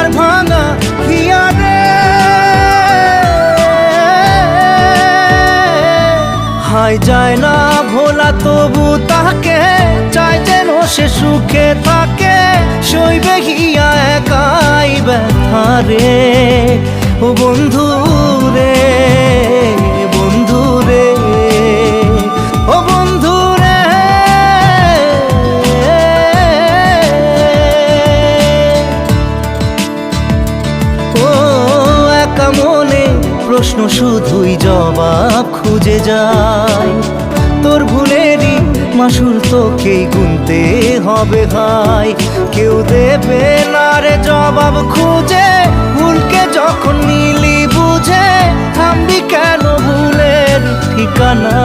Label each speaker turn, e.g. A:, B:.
A: তার ভাঙা হিয়ারে। হায় যায় না ভোলা তবু তাকে, চাই যেন সে সুখে থাকে, সইবে হিয়া একাই ব্যথা রে। ও বন্ধু রে, বন্ধু রে, ও বন্ধু রে। ও একা মনে প্রশ্ন শুধুই জবাব খুঁজে যায়, তোর ভুলেরই মাসুল তোকেই গুনতে হবে ভাই। কেউ দেবে না রে জবাব খুঁজে, ভুলকে যখন নিলি বুঝে, থামবি কেন ভুলের ঠিকানা।